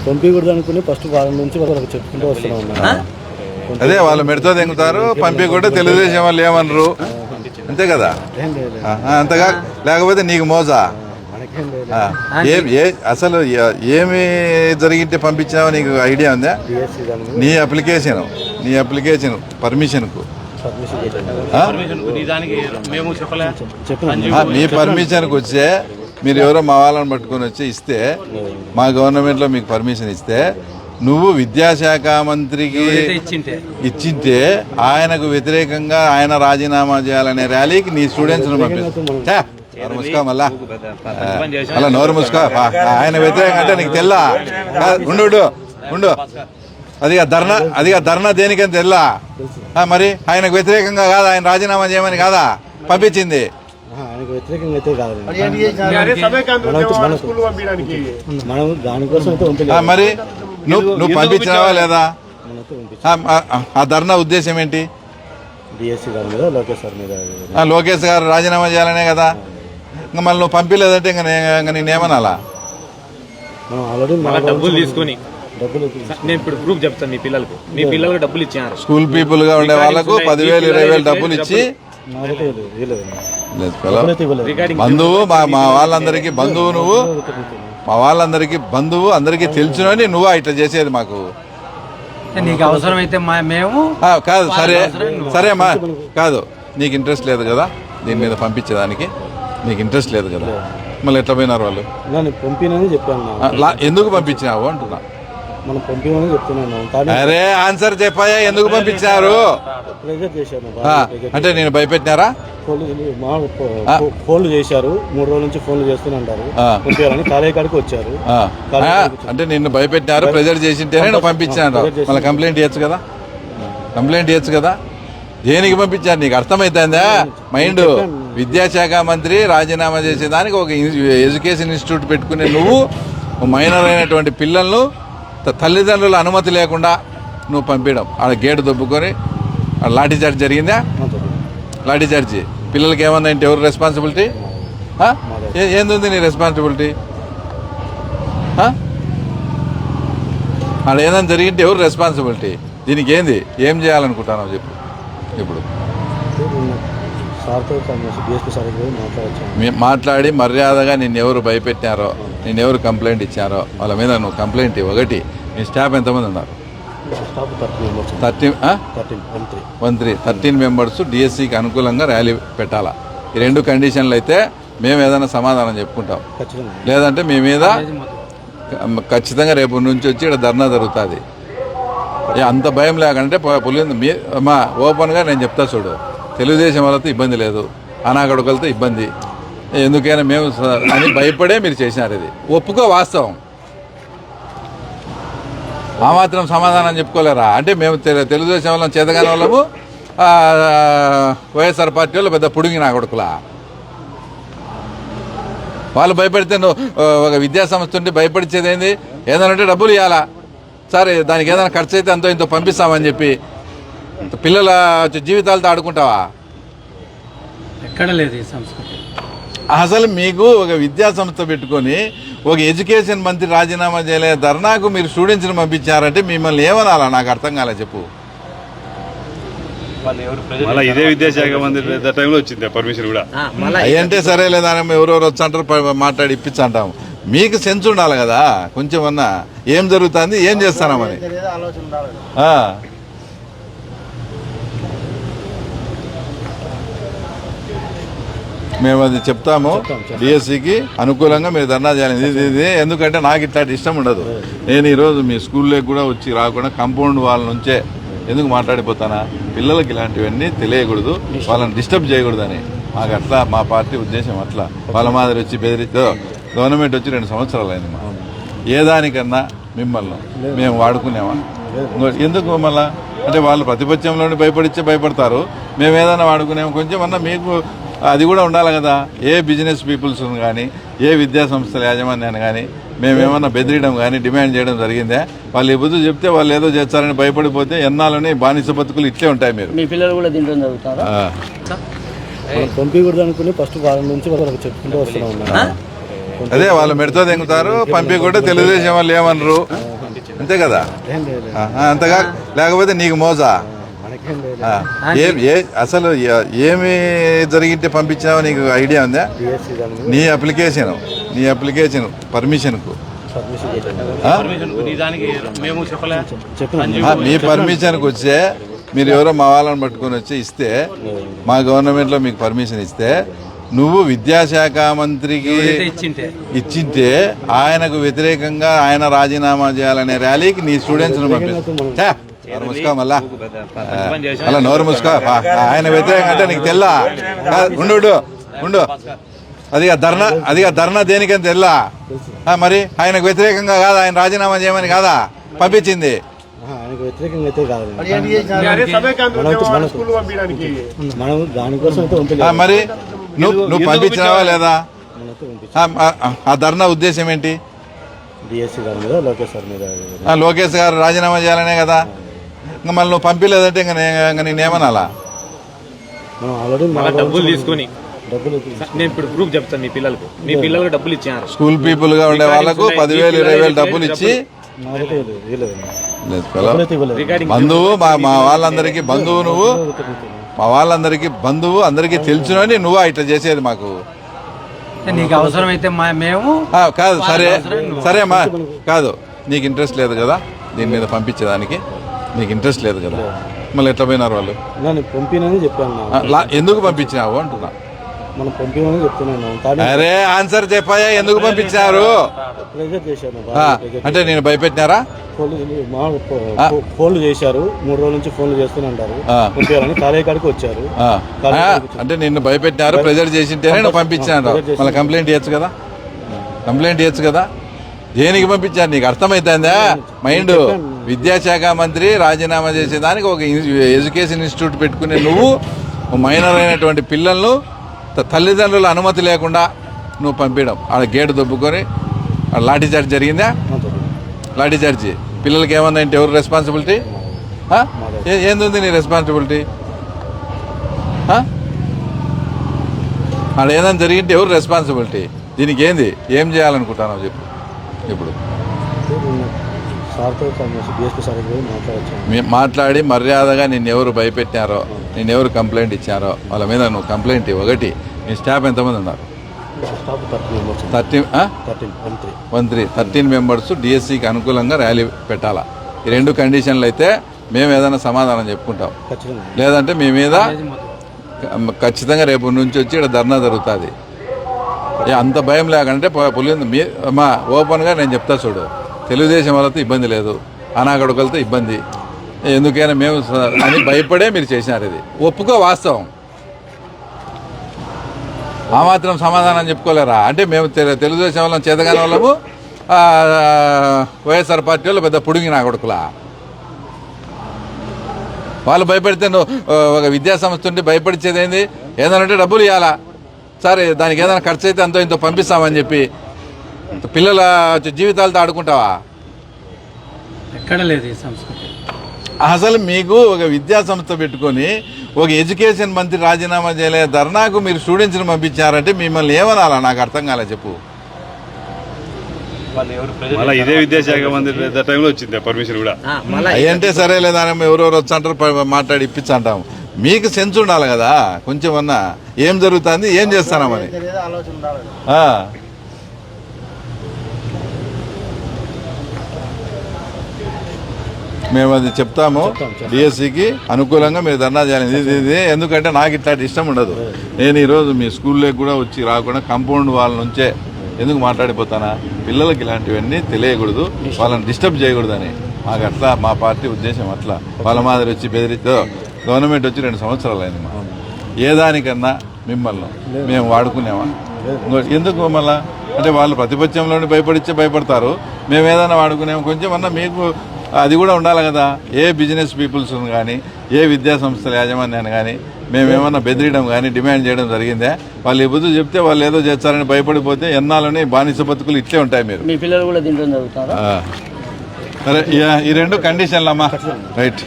పంపించకూడదు అనుకుని ఫస్ట్ వారం నుంచి వాళ్ళకి చెప్పుకుంటూ వస్తున్నాం. అదే వాళ్ళు మెడతో తెంగుతారు, పంపించకుండా తెలుగుదేశం వాళ్ళు ఏమనరు, అంతే కదా. అంతగా లేకపోతే నీకు మోజా అసలు ఏమి జరిగింటే పంపించావో నీకు ఐడియా ఉందా? నీ అప్లికేషన్ పర్మిషన్కు మీ పర్మిషన్కి వచ్చే మీరు ఎవరో మా వాళ్ళని పట్టుకొని వచ్చి ఇస్తే, మా గవర్నమెంట్లో మీకు పర్మిషన్ ఇస్తే, నువ్వు విద్యాశాఖ మంత్రికి ఇచ్చింటే ఆయనకు వ్యతిరేకంగా ఆయన రాజీనామా చేయాలనే ర్యాలీకి నీ స్టూడెంట్స్ను పంపిస్తా ముసుకా మళ్ళా నోరు ముసుకా. ఆయన వ్యతిరేకంగా అంటే నీకు తెల్లా? ఉండు అదిగా ధర్నా దేనికని తెల్లా? మరి ఆయనకు వ్యతిరేకంగా కాదా, ఆయన రాజీనామా చేయమని కాదా పంపించింది? మరి నువ్వు పంపించినావా లేదా? ఆ ధర్నా ఉద్దేశం ఏంటి? లోకేష్ గారు రాజీనామా చేయాలనే కదా. ఇంకా మళ్ళీ నువ్వు పంపించలేదంటే ఇంకా నేనేమనాలా? డబ్బులు తీసుకుని నేను ఇప్పుడు ప్రూఫ్ చెప్తాను. మీ పిల్లలకు డబ్బులు ఇచ్చారు. స్కూల్ పీపుల్ గా ఉండే వాళ్ళకు 10,000 20,000 డబ్బులు ఇచ్చి బంధువు మా వాళ్ళందరికీ బంధువు, నువ్వు మా వాళ్ళందరికీ బంధువు, అందరికీ తెలుసునని నువ్వు ఇట్లా చేసేది మాకు. నీకు అవసరమైతే మేము కాదు సరేమ్మా, కాదు నీకు ఇంట్రెస్ట్ లేదు కదా దీని మీద పంపించేదానికి, నీకు ఇంట్రెస్ట్ లేదు కదా, మళ్ళీ ఎట్లా పోయినారు వాళ్ళు? పంపినని చెప్పాను. ఎందుకు పంపించినావు అంటున్నా. మనం పంపిమని చెప్తున్నాను. అరే ఆన్సర్ చెప్పాయా? ఎందుకు పంపించారు అంటే నేను భయపెట్టినారా? ఫోన్లు చేశారు, 3 రోజుల నుంచి ఫోన్లు చేస్తూనే ఉంటారు. పంపించాలని కాలేజీ కాడికి వచ్చారు. అంటే నిన్ను భయపెట్టినారు, ప్రెజర్ చేసింటేనే నువ్వు పంపించాను. మళ్ళీ కంప్లైంట్ ఇవ్వచ్చు కదా. దేనికి పంపించారు నీకు అర్థమైతుందా? మైండ్ విద్యాశాఖ మంత్రి రాజీనామా చేసేదానికి ఒక ఎడ్యుకేషన్ ఇన్స్టిట్యూట్ పెట్టుకునే నువ్వు మైనర్ అయినటువంటి పిల్లలను తల్లిదండ్రుల అనుమతి లేకుండా నువ్వు పంపించడం, ఆడ గేటు దొబ్బుకొని లాఠీ చార్జ్ జరిగిందా? లాఠీ చార్జి పిల్లలకి ఏమన్నా అంటే ఎవరు రెస్పాన్సిబిలిటీ? ఏంది నీ రెస్పాన్సిబిలిటీ? ఆడ ఏదైనా జరిగింటే ఎవరు రెస్పాన్సిబిలిటీ? దీనికి ఏం చేయాలనుకుంటున్నావు చెప్పు. ఇప్పుడు మాట్లాడి మర్యాదగా నిన్నెవరు భయపెట్టారో, నిన్నెవరు కంప్లైంట్ ఇచ్చారో వాళ్ళ మీద నువ్వు కంప్లైంట్ ఒకటి. మీ స్టాఫ్ ఎంతమంది ఉన్నారు? 13 మెంబర్స్ డిఎస్సికి అనుకూలంగా ర్యాలీ పెట్టాలా. ఈ 2 కండిషన్లు అయితే మేము ఏదైనా సమాధానం చెప్పుకుంటాం, లేదంటే మీ మీద ఖచ్చితంగా రేపు నుంచి వచ్చి ఇక్కడ ధర్నా జరుగుతుంది. అంత భయం లేకంటే మా ఓపెన్గా నేను చెప్తా చూడు, తెలుగుదేశం వాళ్ళతో ఇబ్బంది లేదు, అనాగడుకలతో ఇబ్బంది, ఎందుకైనా మేము అని భయపడే మీరు చేసినారు. ఇది ఒప్పుకో, వాస్తవం. ఆ మాత్రం సమాధానం చెప్పుకోలేరా? అంటే మేము తెలుగుదేశం వాళ్ళం చేతగాని వాళ్ళము, వైఎస్ఆర్ పార్టీ వాళ్ళు పెద్ద పుడిగి నా కొడుకులా? వాళ్ళు భయపడితే నువ్వు ఒక విద్యాసంస్థ ఉంటే భయపడిచేది ఏంది? ఏదైనా డబ్బులు ఇవ్వాలా, సరే దానికి ఏదైనా ఖర్చు అయితే అంతో ఇంతో పంపిస్తామని చెప్పి పిల్లల జీవితాలతో ఆడుకుంటావా? ఎక్కడ లేదు ఈ సంస్కృతి. అసలు మీకు ఒక విద్యా సంస్థ పెట్టుకొని ఒక ఎడ్యుకేషన్ మంత్రి రాజీనామా చేయలే ధర్నాకు మీరు స్టూడెంట్స్ని పంపించారంటే మిమ్మల్ని ఏమనాలా? నాకు అర్థం కాలే, చెప్పు. ఇదే విద్యాశాఖ మంత్రి టైంలో వచ్చింది పర్మిషన్ కూడా. అయ్యంటే సరేలేదా, ఎవరెవరు వచ్చంటారు మాట్లాడి ఇప్పించంటాము. మీకు సెన్స్ ఉండాలి కదా కొంచెం అన్నా, ఏం జరుగుతుంది, ఏం చేస్తామని. మేము అది చెప్తాము, డిఎస్సికి అనుకూలంగా మీరు ధర్నా చేయాలి. ఇది ఎందుకంటే నాకు ఇట్లాంటి ఇష్టం ఉండదు. నేను ఈరోజు మీ స్కూల్లోకి కూడా వచ్చి రాకుండా కాంపౌండ్ వాళ్ళ నుంచే ఎందుకు మాట్లాడిపోతానా? పిల్లలకి ఇలాంటివన్నీ తెలియకూడదు, వాళ్ళని డిస్టర్బ్ చేయకూడదని మాకు అట్లా, మా పార్టీ ఉద్దేశం అట్లా. వాళ్ళ మాదిరి వచ్చి బెదిరితో గవర్నమెంట్ వచ్చి 2 సంవత్సరాలు అయింది. మా ఏదానికన్నా మిమ్మల్ని మేము వాడుకునేవా? ఎందుకు మళ్ళా అంటే వాళ్ళు ప్రతిపక్షంలోని భయపడతారు, మేము ఏదైనా వాడుకునేమో. కొంచెం అన్నా మీకు అది కూడా ఉండాలి కదా. ఏ బిజినెస్ పీపుల్స్ కానీ, ఏ విద్యా సంస్థల యాజమాన్యాన్ని కానీ మేమేమన్నా బెదిరియడం కానీ డిమాండ్ చేయడం జరిగిందే? వాళ్ళు ఈ బుద్ధి చెప్తే వాళ్ళు ఏదో చేస్తారని భయపడిపోతే ఎన్నాళ్ళని బానిస బతుకులు ఇట్లే ఉంటాయి. మీరు మీ పిల్లలు కూడా దీంట్లో చదువుతారా? పంపించకూడదు అనుకుని ఫస్ట్ వారం నుంచి వాళ్ళకి చెప్పుకుంటూ వస్తున్నాం. అదే వాళ్ళు మెడతో దెంగుతారు, పంపి కూడా తెలుగుదేశం వాళ్ళు ఏమనరు, అంతే కదా. ఏం లేదు, అంతగా లేకపోతే నీకు మోజా. మనకేం లేదు. అసలు ఏమి జరిగితే పంపించావో నీకు ఐడియా ఉందా? డిఎస్సి దాని మీద నీ అప్లికేషన్ పర్మిషన్కు పర్మిషన్ పెట్టాను. చెప్పిన మీ పర్మిషన్కి వచ్చే మీరు ఎవరో మా వాళ్ళని పట్టుకొని వచ్చి ఇస్తే, మా గవర్నమెంట్లో మీకు పర్మిషన్ ఇస్తే, నువ్వు విద్యాశాఖ మంత్రికి ఇచ్చింటే ఆయనకు వ్యతిరేకంగా ఆయన రాజీనామా చేయాలనే ర్యాలీకి నీ స్టూడెంట్స్ను పంపిస్తా మళ్ళా అలా నోరు ముసుకో. ఆయన వ్యతిరేకంగా అంటే నీకు తెల్లా? ఉండు అదిగా ధర్నా దేనికని తెల్లా? మరి ఆయనకు వ్యతిరేకంగా కాదా, ఆయన రాజీనామా చేయమని కాదా పంపించింది? ఆయనకు వ్యతిరేకంగా అయితే కాదు, మనం దానికోసం అయితే పంపించాలి. మరి నువ్వు పంపించినావా లేదా? ఆ ధర్నా ఉద్దేశం ఏంటి? డిఎస్సి గారి మీద లోకేష్ గారి మీద. లోకేష్ గారు రాజీనామా చేయాలనే కదా. ఇంకా మళ్ళీ నువ్వు పంపించలేదంటే ఇంకా నేనేమనాలా? మనం ఆల్రెడీ డబ్బులు తీసుకొని డబ్బులు నేను ఇప్పుడు ప్రూఫ్ చెప్తాను. మీ పిల్లలకు డబ్బులు ఇచ్చారు. స్కూల్ పీపుల్ గా ఉండే వాళ్ళకు 10,000 20,000 డబ్బులు ఇచ్చి బంధువు మా వాళ్ళందరికీ బంధువు, నువ్వు మా వాళ్ళందరికీ బంధువు, అందరికీ తెలుసునని నువ్వు ఇట్లా చేసేది మాకు. నీకు అవసరమైతే మేము కాదు, సరేమ్మా, కాదు నీకు ఇంట్రెస్ట్ లేదు కదా దీని మీద పంపించేదానికి, నీకు ఇంట్రెస్ట్ లేదు కదా, మళ్ళీ ఎట్లా పోయినారు వాళ్ళు? పంపినని చెప్పాను. ఎందుకు పంపించినావు అంటున్నా. మనం పంపిమని చెప్తున్నాను. అరే ఆన్సర్ చెప్పాయా? ఎందుకు పంపించారు ప్రెజర్ చేశాను అంటే నేను భయపెట్టినారా? ఫోన్లు చేశారు, 3 రోజుల నుంచి ఫోన్లు చేస్తూనే ఉంటారు. పంపించాలని కాలేజీ కాడికి వచ్చారు. అంటే నిన్ను భయపెట్టినారు, ప్రెజర్ చేసింటేనే నువ్వు పంపించాను. మళ్ళీ కంప్లైంట్ చేయొచ్చు కదా. దేనికి పంపించారు నీకు అర్థమైతుందా? మైండ్ విద్యాశాఖ మంత్రి రాజీనామా చేసేదానికి ఒక ఎడ్యుకేషన్ ఇన్స్టిట్యూట్ పెట్టుకునే నువ్వు మైనర్ అయినటువంటి పిల్లలను తల్లిదండ్రుల అనుమతి లేకుండా నువ్వు పంపించడం, ఆడ గేటు దొబ్బుకొని లాఠీ చార్జ్ జరిగిందా? లాఠీ చార్జి పిల్లలకి ఏమన్నా అంటే ఎవరు రెస్పాన్సిబిలిటీ? ఏంది నీ రెస్పాన్సిబిలిటీ? ఆడ ఏదైనా జరిగింటే ఎవరు రెస్పాన్సిబిలిటీ? దీనికి ఏం చేయాలనుకుంటున్నావు చెప్పు. ఇప్పుడు మాట్లాడి మర్యాదగా నిన్నెవరు భయపెట్టారో, నిన్నెవరు కంప్లైంట్ ఇచ్చారో వాళ్ళ మీద నువ్వు కంప్లైంట్ ఒకటి. మీ స్టాఫ్ ఎంతమంది ఉన్నారు? 13 మెంబర్స్ డిఎస్సికి అనుకూలంగా ర్యాలీ పెట్టాలా. ఈ 2 కండిషన్లు అయితే మేము ఏదైనా సమాధానం చెప్పుకుంటాం, లేదంటే మీ మీద ఖచ్చితంగా రేపు నుంచి వచ్చి ఇక్కడ ధర్నా జరుగుతుంది. అంత భయం లేకంటే మా ఓపెన్గా నేను చెప్తా చూడు, తెలుగుదేశం వాళ్ళతో ఇబ్బంది లేదు, అనాగడుకలతో ఇబ్బంది, ఎందుకైనా మేము అని భయపడే మీరు చేసినారు. ఇది ఒప్పుకో, వాస్తవం. ఆ మాత్రం సమాధానం చెప్పుకోలేరా? అంటే మేము తెలుగుదేశం వాళ్ళం చేతగాని వాళ్ళము, వైఎస్ఆర్ పార్టీ వాళ్ళు పెద్ద పుడిగి నా కొడుకులా? వాళ్ళు భయపడితే నువ్వు ఒక విద్యాసంస్థ ఉంటే భయపడిచేది ఏంది? ఏదనంటే డబ్బులు ఇవ్వాలా, సరే దానికి ఏదైనా ఖర్చు అయితే అంతో ఇంతో పంపిస్తామని చెప్పి పిల్లల జీవితాలతో ఆడుకుంటావా? ఎక్కడ లేదు ఈ సంస్కృతి. అసలు మీకు ఒక విద్యా సంస్థ పెట్టుకొని ఒక ఎడ్యుకేషన్ మంత్రి రాజీనామా చేయలే, ధర్నాకు మీరు స్టూడెంట్స్ని పంపించారంటే మిమ్మల్ని ఏమనాలా? నాకు అర్థం కాలే, చెప్పు. మళ్ళీ ఇదే విద్యాశాఖ మంత్రి టైంలో వచ్చింది పర్మిషన్ కూడా. అయ్యంటే సరేలేదా, ఎవరెవరు వచ్చంటారు మాట్లాడి ఇప్పించంటాం. మీకు సెన్స్ ఉండాలి కదా కొంచెం అన్నా, ఏం జరుగుతుంది, ఏం చేస్తానామని. మేము అది చెప్తాము, డిఎస్సికి అనుకూలంగా మీరు ధర్నా చేయాలి. ఇది ఎందుకంటే నాకు ఇట్లాంటి ఇష్టం ఉండదు. నేను ఈరోజు మీ స్కూల్లోకి కూడా వచ్చి రాకుండా కాంపౌండ్ వాళ్ళ నుంచే ఎందుకు మాట్లాడిపోతానా? పిల్లలకి ఇలాంటివన్నీ తెలియకూడదు, వాళ్ళని డిస్టర్బ్ చేయకూడదని మాకు అట్లా, మా పార్టీ ఉద్దేశం అట్లా. వాళ్ళ మాదిరి వచ్చి బెదిరితో గవర్నమెంట్ వచ్చి 2 సంవత్సరాలు అయింది. మా ఏదానికన్నా మిమ్మల్ని మేము వాడుకునేవా? ఎందుకు మళ్ళా అంటే వాళ్ళు ప్రతిపక్షంలోని భయపడతారు, మేము ఏదైనా వాడుకునేమో. కొంచెం అన్నా మీకు అది కూడా ఉండాలి కదా. ఏ బిజినెస్ పీపుల్స్ కానీ, ఏ విద్యా సంస్థల యాజమాన్యాన్ని కానీ మేమేమన్నా బెదిరియడం కానీ డిమాండ్ చేయడం జరిగిందే? వాళ్ళు ఈ బుద్ధి చెప్తే వాళ్ళు ఏదో చేస్తారని భయపడిపోతే ఎన్నాళ్ళని బానిస బతుకులు ఇట్లే ఉంటాయి. మీరు మీ పిల్లలు కూడా దీంట్లో చదువుతారా? సరే, ఈ 2 కండిషన్లు అమ్మా, రైట్.